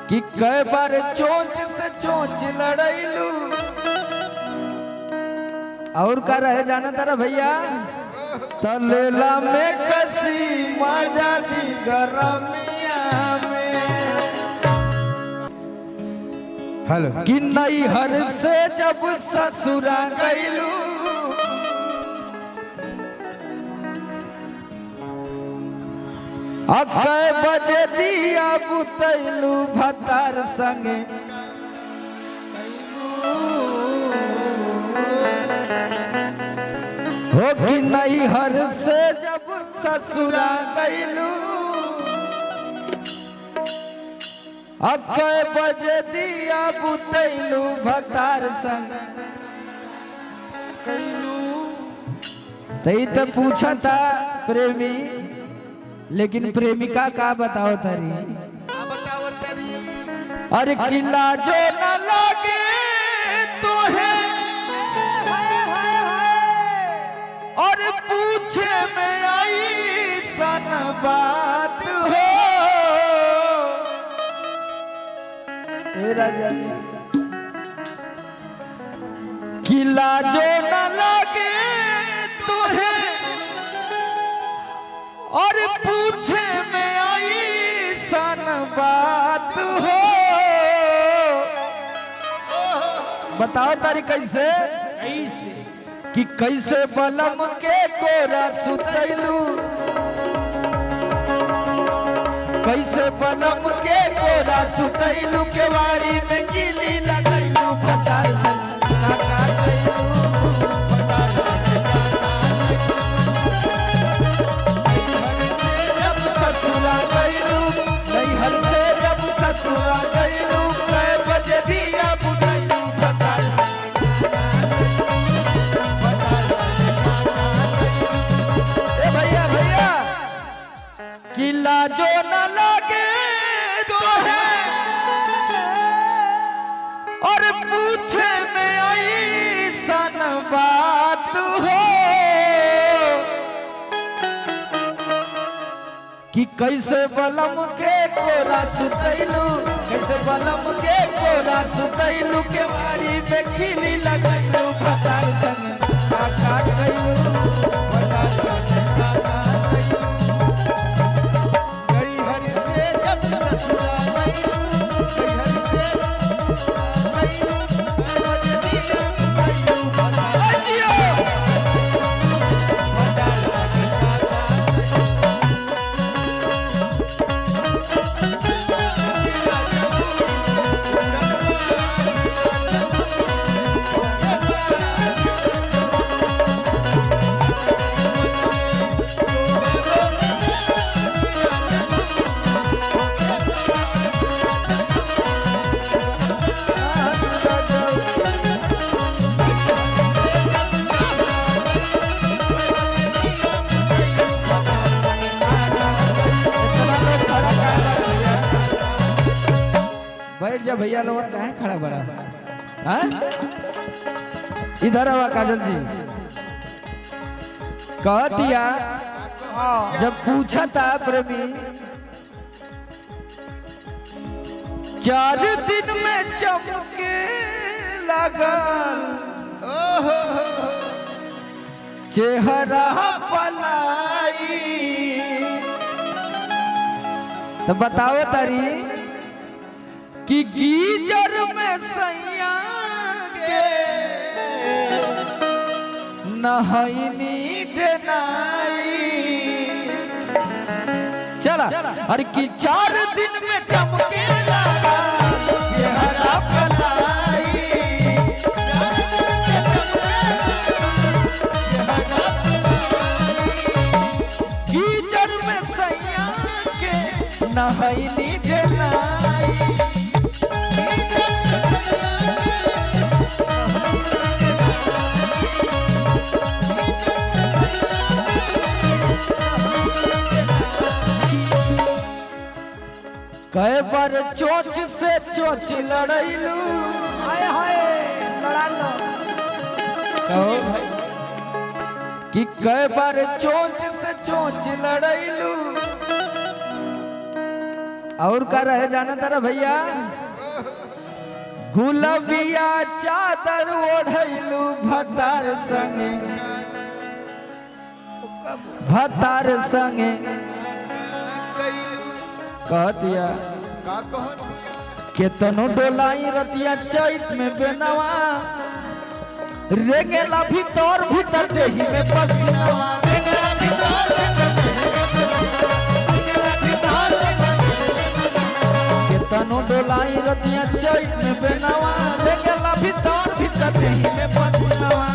कि कई बार चोंच से चोंच लड़ैलू और का रहे जाना तारा भैया तलेला में कसी मजा दी गरमिया में हेलो कि नई हर से जब ससुरा गईलू अकै बजे दिया बुतैलू भतार संगे हो कि नई हर से जब ससुरा गईलू अकै बजे दिया बुतैलू भतार संगे तई तो पूछा था प्रेमी लेकिन प्रेमिका का बताओ तरी अरे किला जो न लगे तो है और पूछे में आई सन बात हो राजा किला जो न लगे तो है और पूछे में आई सन बात हो बताओ तारी कैसे कि कैसे बलम के कोरा सुतैलू कैसे बलम के कोरा सुतैलू के वारी में कीली लगैलू भतार ससुरा गईलू नहीं हर से जब ससुरा गईलू कै बजे दिया बुझैलू भतार ए भैया भैया किला जो न लगे तो है और पूछे में आई सन बात हो कि कैसे बलम के कोरा सुतैलू कैसे बलम के कोरा सुतैलू के वारी में खिली लगैलू भतार संग काका गईलू भतार संग गई हर से जब ससुरा बैठ जा भैया लोग कहाँ खड़ा बड़ा हाँ इधर आवा काजल जी कह दिया जब पूछा था प्रेमी 4 दिन में चमके लगा चेहरा पलाई तो बताओ तारी कि गीजर में सैया के नहैनी डनाई चला अरे कि 4 दिन में चमके लगा चेहरा पलाई गीजर में सैया के नहैनी डनाई कई बार चोच से चोच लड़ैलू लड़ा लो कि कई बार चोच से चोच लड़ैलू और का रहे जाना तारा भैया गुलबिया चादर ओढ़ैलू भतार संगे कहतिया केतनो डोलाई रतिया चैत में बेनवा रेंगेला भीतर देही में पसीनवा केतनो डोलाई रतिया चैत में बेनवा रेंगेला भीतर देही में पसीनवा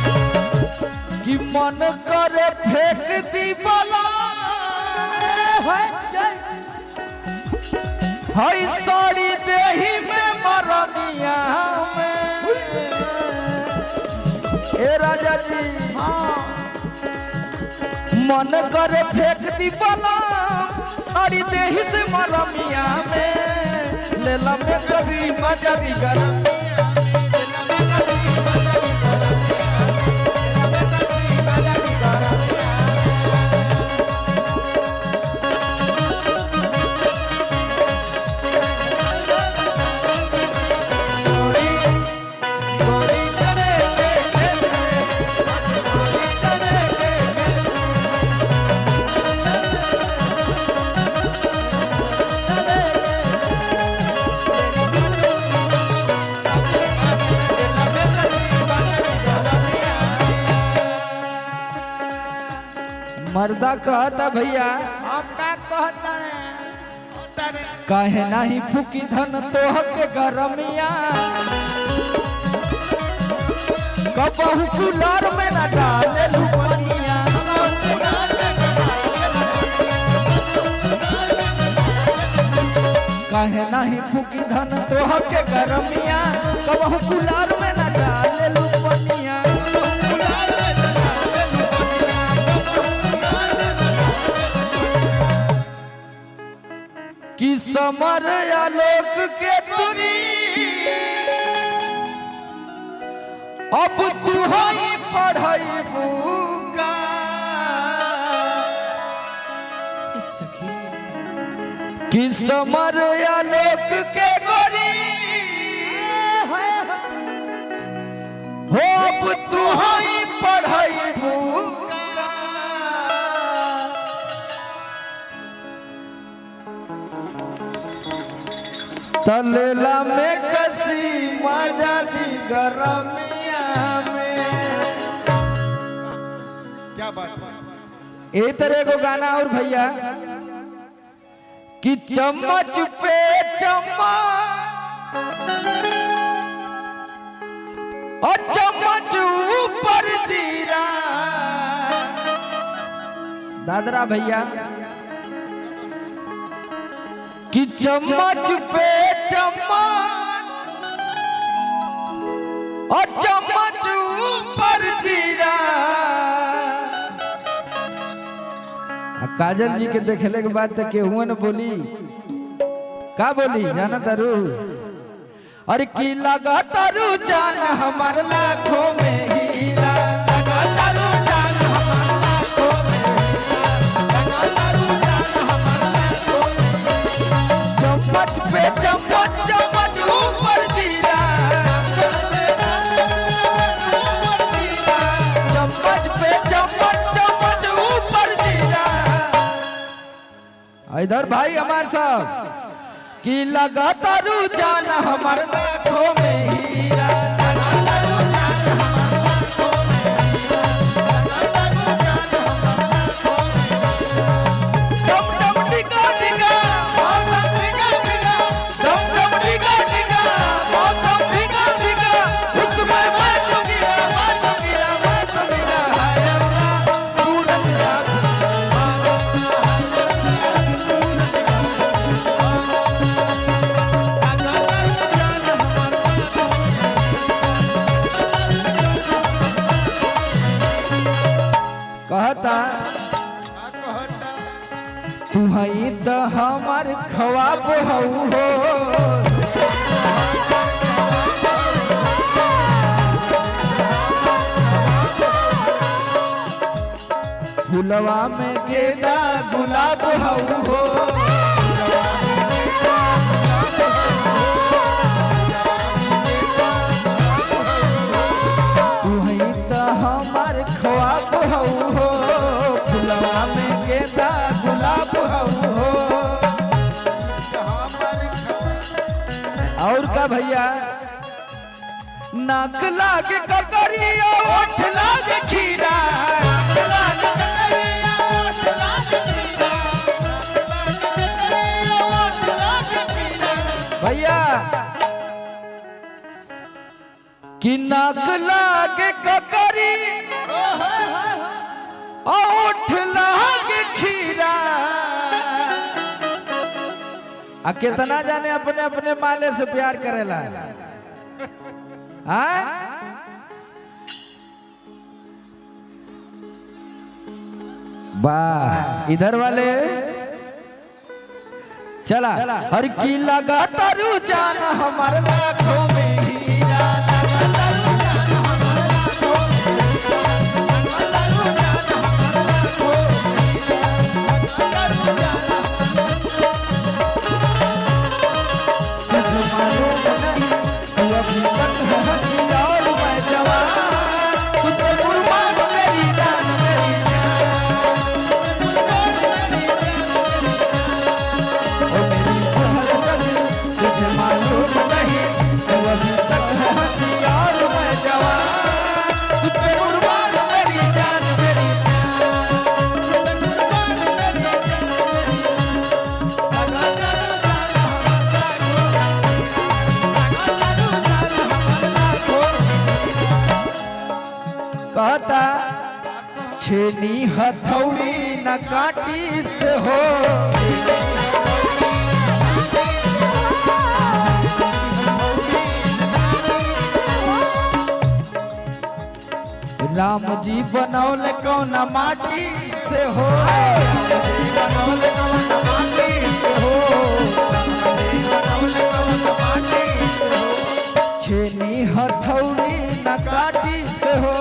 कि मन करे फेंक दी बला हई साड़ी देही में मरनिया में ए राजा जी मन करे फेंक दी बला साड़ी देही से मरनिया में ले ला में कभी मजा दी गरम मर्दा कहता भैया कहे नहीं फूकी धन तोह के गरमिया कबहू कूलर में न डाले लुपनिया कहे नहीं फूकी धन तोह के गरमिया कबहू कूलर में न डाले लुपनिया कि समर आलोक के तुरी अब तू ही पढ़ाई बुका कि समर आलोक के गोरी हो अब तू ही पढ़ाई बुका तलेला में कसी मजा दी गरमिया में क्या बात है ए तरह को गाना और भैया कि चम्मच पे चम्मच और चम्मच ऊपर जीरा दादरा भैया कि चम्मच पे चम्मच और चम्मच ऊपर जीरा काजल जी के देखले के बाद तक केहू न बोली का बोली जाना तारू अरे की लगा तारू जान हमार लाखों में हीरा लगा तारू जान हमार लाखों में हीरा लगा तारू जान हमार लाखों में चम्मच पे चम्मच चम्मच ऊपर जीरा चम्मच पे चम्मच चम्मच ऊपर जीरा इधर भाई हमारे साथ कि लगा तारू जान हमार लाखों में हीरा लगा तारू जान हमार लाखों में हीरा लगा तारू जान हमार लाखों में हीरा डम डम टिका टिका मौसम टिका टिका डम डम टिका टिका मौसम टिका टिका उसमें मैं तो गिरा हाय अल्लाह सूरत याद कहता तू हई तो हमार ख्वाब हऊ हो फुलवा में गेंदा गुलाब हऊ हो। तू ही तो हमार ख्वाब हऊ हो। फुलवा में गेंदा गुलाब हऊ हो। और का भैया नाक लागे ककरिया ओठ लागे खीरा। भैया कि नाक लागे ककरी ओठ लागे खीरा। आ कितना जाने अपने अपने माले से प्यार करेला। हाँ? वाह इधर वाले चला हर की लगा तारू जान हमारे लाखों में हीरा। कहता छेनी हथौड़ी न काटी से हो। राम जी बनौले कौन माटी से हो। बनौले कौन माटी से हो। छेनी हथौड़ी न काटी से हो।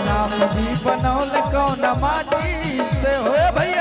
राम जी बनौले कौन माटी से हो भैया।